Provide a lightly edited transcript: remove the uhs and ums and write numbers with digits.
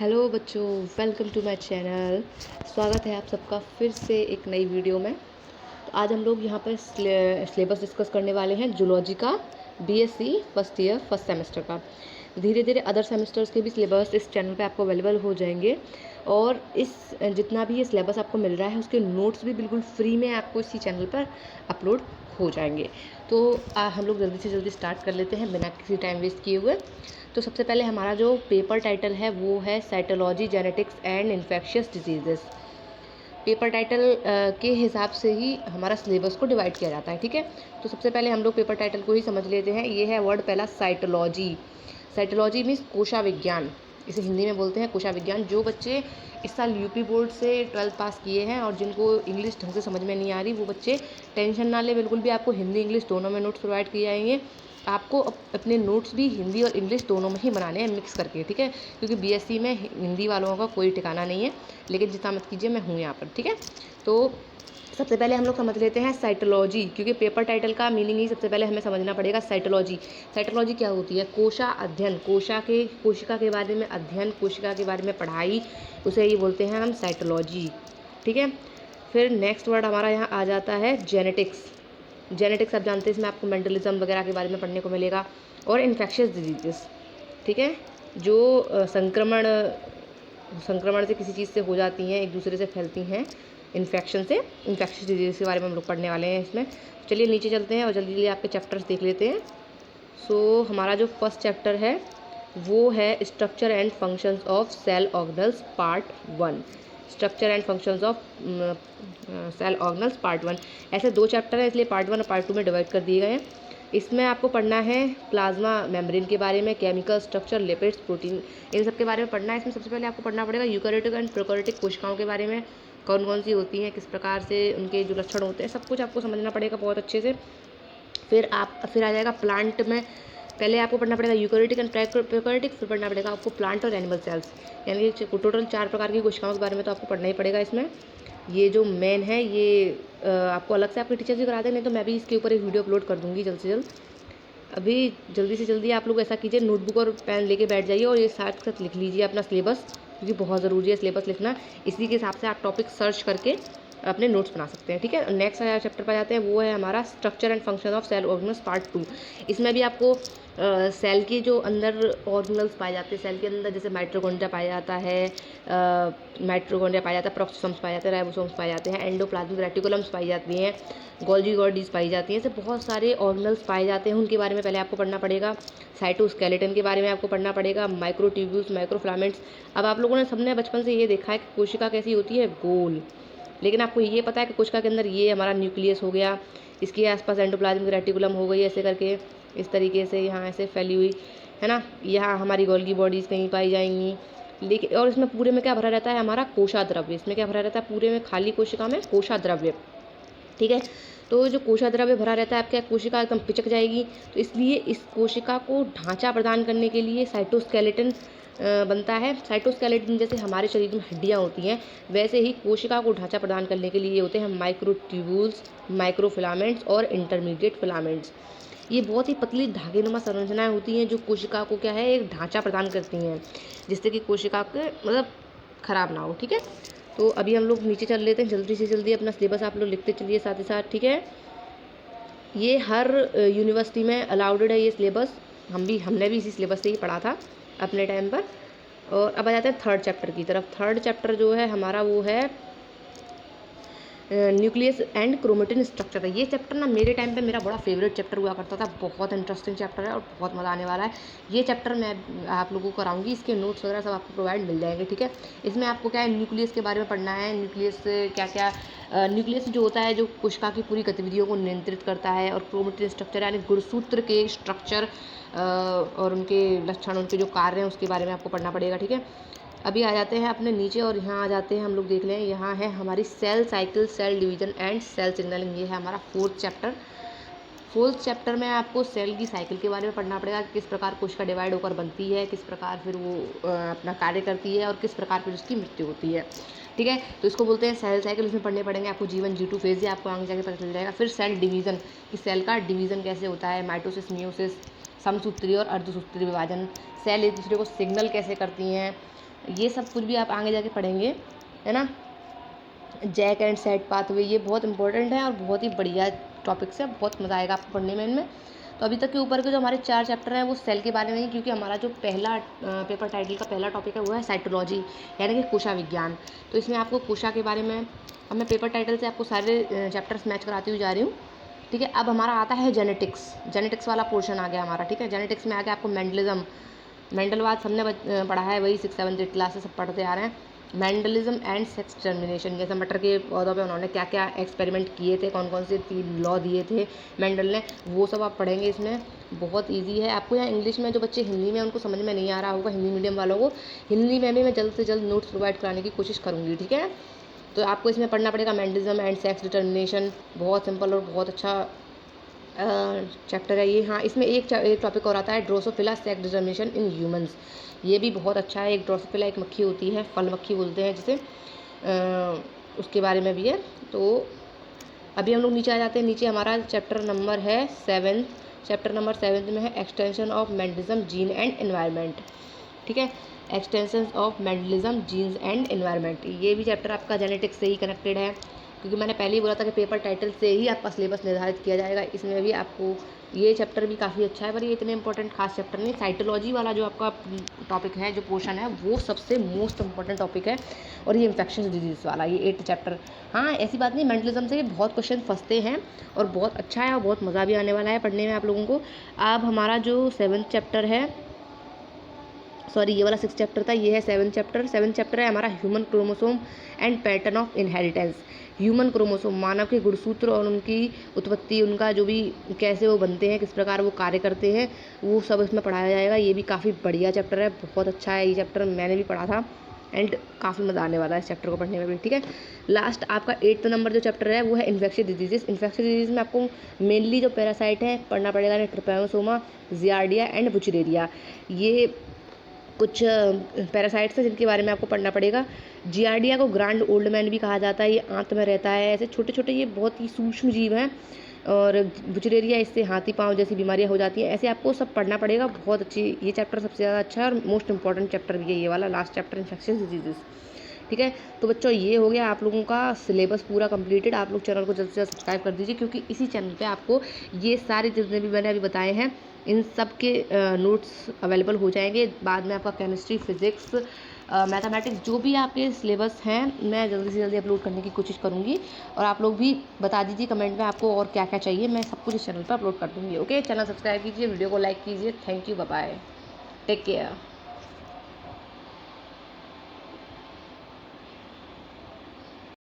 Hello बच्चों, welcome to my channel. स्वागत है आप सबका फिर से एक नई वीडियो में। तो आज हम लोग यहाँ पर सिलेबस डिस्कस करने वाले हैं जूलॉजी का, BSc first year first semester का। धीरे धीरे अदर सेमेस्टर्स के भी सिलेबस इस चैनल पे आपको अवेलेबल हो जाएंगे और इस जितना भी ये सिलेबस आपको मिल रहा है उसके नोट्स भी बिल्कुल फ्री में आपको इसी चैनल पर अपलोड हो जाएंगे। तो हम लोग जल्दी से जल्दी स्टार्ट कर लेते हैं बिना किसी टाइम वेस्ट किए हुए। तो सबसे पहले हमारा जो पेपर टाइटल है वो है cytology genetics and infectious diseases. Paper title के हिसाब से ही हमारा सिलेबस को डिवाइड किया जाता है, ठीक है। तो सबसे पहले हम लोग पेपर टाइटल को ही समझ लेते हैं। ये है वर्ड पहला, साइटोलॉजी। साइटोलॉजी मीन्स कोशा विज्ञान, इसे हिंदी में बोलते हैं कोशा विज्ञान। जो बच्चे इस साल यूपी बोर्ड से 12th पास किए हैं और जिनको इंग्लिश ढंग से समझ में नहीं आ रही, वो बच्चे टेंशन ना ले, बिल्कुल भी आपको हिंदी इंग्लिश दोनों में नोट्स प्रोवाइड किए जाएंगे। आपको अपने नोट्स भी हिंदी और इंग्लिश दोनों में ही बनाने हैं, मिक्स करके, ठीक है। क्योंकि बीएससी में हिंदी वालों का कोई ठिकाना नहीं है, लेकिन जितना मत कीजिए, मैं हूँ यहाँ पर, ठीक है। तो सबसे पहले हम लोग समझ लेते हैं साइटोलॉजी, क्योंकि पेपर टाइटल का मीनिंग ही सबसे पहले हमें समझना पड़ेगा। साइटोलॉजी, साइटोलॉजी क्या होती है? कोशा अध्ययन, कोशिका के बारे में अध्ययन, कोशिका के बारे में पढ़ाई, उसे ये बोलते हैं हम साइटोलॉजी, ठीक है। फिर नेक्स्ट वर्ड हमारा यहाँ आ जाता है जेनेटिक्स। जेनेटिक्स आप जानते हैं, इसमें आपको मेंटलिज्म वगैरह के बारे में पढ़ने को मिलेगा। और इन्फेक्शियस डिजीजेस, ठीक है, जो संक्रमण से किसी चीज़ से हो जाती हैं, एक दूसरे से फैलती हैं, इन्फेक्शन से, इन्फेक्शियस डिजीज के बारे में हम लोग पढ़ने वाले हैं इसमें। चलिए नीचे चलते हैं और जल्दी जल्दी आपके चैप्टर्स देख लेते हैं। सो हमारा जो फर्स्ट चैप्टर है वो है structure and functions of cell organelles part 1। Structure and functions of cell organelles part 1। ऐसे दो चैप्टर हैं, इसलिए पार्ट 1 और पार्ट 2 में डिवाइड कर दिए गए हैं। इसमें आपको पढ़ना है प्लाज्मा मेम्ब्रेन के बारे में, केमिकल स्ट्रक्चर, लिपिड्स, प्रोटीन, इन सब के बारे में पढ़ना है। इसमें सबसे पहले आपको पढ़ना पड़ेगा यूकैरियोटिक एंड प्रोकैरियोटिक कोशिकाओं के बारे में, कौन कौन सी होती हैं, किस प्रकार से उनके जो लक्षण होते हैं, सब कुछ आपको समझना पड़ेगा बहुत अच्छे से। फिर आ जाएगा प्लांट में, पहले आपको पढ़ना पड़ेगा यूकैरियोटिक एंड प्रोकैरियोटिक, फिर पढ़ना पड़ेगा आपको प्लांट और एनिमल सेल्स, यानी कि टोटल 4 प्रकार की कोशिकाओं के बारे में तो आपको पढ़ना ही पड़ेगा इसमें। ये जो मेन है ये आपको अलग से आपके टीचर्स भी करा दें, नहीं तो मैं भी इसके ऊपर एक वीडियो अपलोड कर दूँगी जल्द से जल्द। अभी जल्दी से जल्दी आप लोग ऐसा कीजिए, नोटबुक और पेन लेके बैठ जाइए और ये साथ साथ लिख लीजिए अपना सिलेबस, क्योंकि बहुत ज़रूरी है सिलेबस लिखना। इसी के हिसाब से आप टॉपिक सर्च करके अपने नोट्स बना सकते हैं, ठीक है। नेक्स्ट चैप्टर पर जाते हैं, वो है हमारा structure and function of cell organelles part 2। इसमें भी आपको सेल के जो अंदर ऑर्गेनल्स पाए जाते हैं, सेल के अंदर जैसे माइटोकॉन्ड्रिया पाया जाता है, प्रोक्सोसोम्स पाए जाते हैं, राइबोसोम्स पाए जाते हैं, एंडोप्लाज्मिक रेटिकुलम्स पाई जाती हैं, गोल्गी गॉडीज पाई जाती हैं, ऐसे बहुत सारे ऑर्गेनल्स पाए जाते हैं। उनके बारे में पहले आपको पढ़ना पड़ेगा। साइटोस्केलेटन के बारे में आपको पढ़ना पड़ेगा, माइक्रोट्यूब्यूल्स, माइक्रोफिलामेंट्स। अब आप लोगों ने सबने बचपन से ये देखा है कि कोशिका कैसी होती है, गोल, लेकिन आपको ये पता है कि कोशिका के अंदर ये हमारा न्यूक्लियस हो गया, इसके आसपास एंडोप्लाज्मिक रेटिकुलम हो गई, ऐसे करके इस तरीके से यहाँ ऐसे फैली हुई है ना, यहाँ हमारी गोल्गी बॉडीज़ कहीं पाई जाएंगी। लेकिन और इसमें पूरे में क्या भरा रहता है, हमारा कोशा द्रव्य। इसमें क्या भरा रहता है पूरे में, खाली कोशिका में कोशा द्रव्य, ठीक है। तो जो कोशा द्रव्य भरा रहता है, आपकी कोशिका एकदम पिचक जाएगी, तो इसलिए इस कोशिका को ढांचा प्रदान करने के लिए साइटोस्केलेटन बनता है। साइटोस्केलेटन जैसे हमारे शरीर में हड्डियाँ होती हैं, वैसे ही कोशिका को ढांचा प्रदान करने के लिए होते हैं माइक्रोट्यूब्यूल्स, माइक्रोफिलामेंट्स और इंटरमीडिएट फिलामेंट्स। ये बहुत ही पतली धागेनुमा संरचनाएं होती हैं जो कोशिका को क्या है, एक ढांचा प्रदान करती हैं, जिससे कि कोशिका के मतलब खराब ना हो, ठीक है। तो अभी हम लोग नीचे चल लेते हैं, जल्दी से जल्दी अपना सिलेबस आप लोग लिखते चलिए साथ ही साथ, ठीक है। ये हर यूनिवर्सिटी में अलाउडेड है ये सिलेबस, हमने भी इसी सिलेबस से ही पढ़ा था अपने टाइम पर। और अब आ जाते हैं थर्ड चैप्टर की तरफ। थर्ड चैप्टर जो है हमारा वो है न्यूक्लियस एंड क्रोमेटिन स्ट्रक्चर है। ये चैप्टर ना मेरे टाइम पे मेरा बड़ा फेवरेट चैप्टर हुआ करता था, बहुत इंटरेस्टिंग चैप्टर है और बहुत मज़ा आने वाला है। ये चैप्टर मैं आप लोगों को कराऊंगी, इसके नोट्स वगैरह सब आपको प्रोवाइड मिल जाएंगे, ठीक है। इसमें आपको क्या है, न्यूक्लियस के बारे में पढ़ना है। न्यूक्लियस क्या क्या न्यूक्लियस जो होता है, जो कोशिका की पूरी गतिविधियों को नियंत्रित करता है, और क्रोमेटिन स्ट्रक्चर यानी गुणसूत्र के स्ट्रक्चर और उनके लक्षण, उनके जो कार्य हैं, उसके बारे में आपको पढ़ना पड़ेगा, ठीक है। अभी आ जाते हैं अपने नीचे और यहाँ आ जाते हैं हम लोग, देख लें यहाँ है हमारी cell cycle, cell division and cell signalling. ये है हमारा फोर्थ चैप्टर। फोर्थ चैप्टर में आपको सेल की साइकिल के बारे में पढ़ना पड़ेगा, किस प्रकार कोशिका डिवाइड होकर बनती है, किस प्रकार फिर वो अपना कार्य करती है और किस प्रकार फिर उसकी मृत्यु होती है, ठीक है। तो इसको बोलते हैं सेल साइकिल। इसमें पढ़ने पड़ेंगे आपको G1 G2 फेज, आपको आगे जाके पता चल जाएगा। फिर सेल डिवीज़न, कि सेल का डिवीज़न कैसे होता है, माइटोसिस, मियोसिस, समसूत्रीय और अर्धसूत्रीय विभाजन, सेल एक दूसरे को सिग्नल कैसे करती हैं, ये सब कुछ भी आप आगे जाके पढ़ेंगे, है ना। जैक एंड सेट पाथवे, ये बहुत इंपॉर्टेंट है और बहुत ही बढ़िया टॉपिक्स है, बहुत मज़ा आएगा आपको पढ़ने में इनमें। तो अभी तक के ऊपर के जो हमारे 4 चैप्टर हैं वो सेल के बारे में ही, क्योंकि हमारा जो पहला पेपर टाइटल का पहला टॉपिक है वो है साइटोलॉजी, यानी कि कोशा विज्ञान। तो इसमें आपको कोशा के बारे में, अब मैं पेपर टाइटल से आपको सारे चैप्टर्स मैच कराती हुई जा रही हूँ, ठीक है। अब हमारा आता है जेनेटिक्स, जेनेटिक्स वाला पोर्शन आ गया हमारा, ठीक है। जेनेटिक्स में आ गया आपको मेंडलिज्म, मेंडलवाद सबने पढ़ा है, वही 6, 7, 8 क्लास से सब पढ़ते आ रहे हैं। मेंडलिज्म एंड सेक्स डिटर्मिनेशन, जैसे मटर के पौधों पे उन्होंने क्या क्या एक्सपेरिमेंट किए थे, कौन कौन से 3 लॉ दिए थे मेंडल ने, वो सब आप पढ़ेंगे इसमें। बहुत इजी है आपको। यहाँ इंग्लिश में जो बच्चे हिंदी में उनको समझ में नहीं आ रहा होगा, हिंदी मीडियम वालों को, हिंदी में भी मैं जल्द से जल्द नोट्स प्रोवाइड कराने की कोशिश करूँगी, ठीक है। तो आपको इसमें पढ़ना पड़ेगा मेंडलिज्म एंड सेक्स डिटर्मिनेशन, बहुत सिंपल और बहुत अच्छा चैप्टर है ये। हाँ, इसमें एक टॉपिक और आता है Drosophila sex determination in humans, ये भी बहुत अच्छा है। एक ड्रोसोफिला एक मक्खी होती है, फल मक्खी बोलते हैं जिसे, उसके बारे में भी है। तो अभी हम लोग नीचे आ जाते हैं। नीचे हमारा चैप्टर नंबर है 7, चैप्टर नंबर 7 में है extension of Mendelism gene and environment, ठीक है। Extension of Mendelism genes and environment, ये भी चैप्टर आपका जेनेटिक्स से ही कनेक्टेड है, क्योंकि मैंने पहले ही बोला था कि पेपर टाइटल से ही आपका सिलेबस निर्धारित किया जाएगा। इसमें भी आपको ये चैप्टर भी काफ़ी अच्छा है, पर ये इतने इंपॉर्टेंट खास चैप्टर नहीं। साइटोलॉजी वाला जो आपका टॉपिक है, जो पोर्शन है, वो सबसे मोस्ट इंपॉर्टेंट टॉपिक है। और ये इन्फेक्शंस डिजीज़ वाला, ये 8th चैप्टर, हाँ ऐसी बात नहीं, मेंटलिज्म से भी बहुत क्वेश्चन फंसते हैं और बहुत अच्छा है और बहुत मज़ा भी आने वाला है पढ़ने में आप लोगों को। अब हमारा जो 7th चैप्टर है, सॉरी ये वाला 6th चैप्टर था, ये है 7th चैप्टर। 7th चैप्टर है हमारा human chromosome and pattern of inheritance. Human chromosome, मानव के गुणसूत्र और उनकी उत्पत्ति, उनका जो भी कैसे वो बनते हैं, किस प्रकार वो कार्य करते हैं, वो सब इसमें पढ़ाया जाएगा। ये भी काफ़ी बढ़िया चैप्टर है, बहुत अच्छा है ये चैप्टर, मैंने भी पढ़ा था एंड काफ़ी मज़ा आने वाला है इस चैप्टर को पढ़ने में भी, ठीक है। लास्ट आपका 8th नंबर जो चैप्टर है वो है इन्फेक्शियस डिजीजेस। इन्फेक्शियस डिजीज़ में आपको मेनली जो पैरासाइट है पढ़ना पड़ेगा, ट्रिपैनोसोमा, जियार्डिया एंड बुचेरिया। ये कुछ पैरासाइट्स हैं जिनके बारे में आपको पढ़ना पड़ेगा। जियार्डिया को ग्रैंड ओल्ड मैन भी कहा जाता है, ये आंत में रहता है, ऐसे छोटे छोटे ये बहुत ही सूक्ष्म जीव हैं। और बुचेरिया, इससे हाथी पाँव जैसी बीमारियां हो जाती हैं। ऐसे आपको सब पढ़ना पड़ेगा, बहुत अच्छी, ये चैप्टर सबसे ज़्यादा अच्छा है और मोस्ट इंपॉर्टेंट चैप्टर भी है ये वाला, लास्ट चैप्टर इन्फेक्शियस डिजीजेस, ठीक है। तो बच्चों ये हो गया आप लोगों का सिलेबस पूरा कंप्लीटेड। आप लोग चैनल को जल्द से जल्द सब्सक्राइब कर दीजिए, क्योंकि इसी चैनल पे आपको ये सारे जितने भी मैंने अभी बताए हैं इन सब के नोट्स अवेलेबल हो जाएंगे। बाद में आपका केमिस्ट्री, फिज़िक्स, मैथमेटिक्स, जो भी आपके सिलेबस हैं मैं जल्दी से जल्दी अपलोड करने की कोशिश करूँगी। और आप लोग भी बता दीजिए कमेंट में आपको और क्या क्या चाहिए, मैं सब कुछ इस चैनल पर अपलोड कर दूँगी। ओके, चैनल सब्सक्राइब कीजिए, वीडियो को लाइक कीजिए। Thank you, bye bye, take care.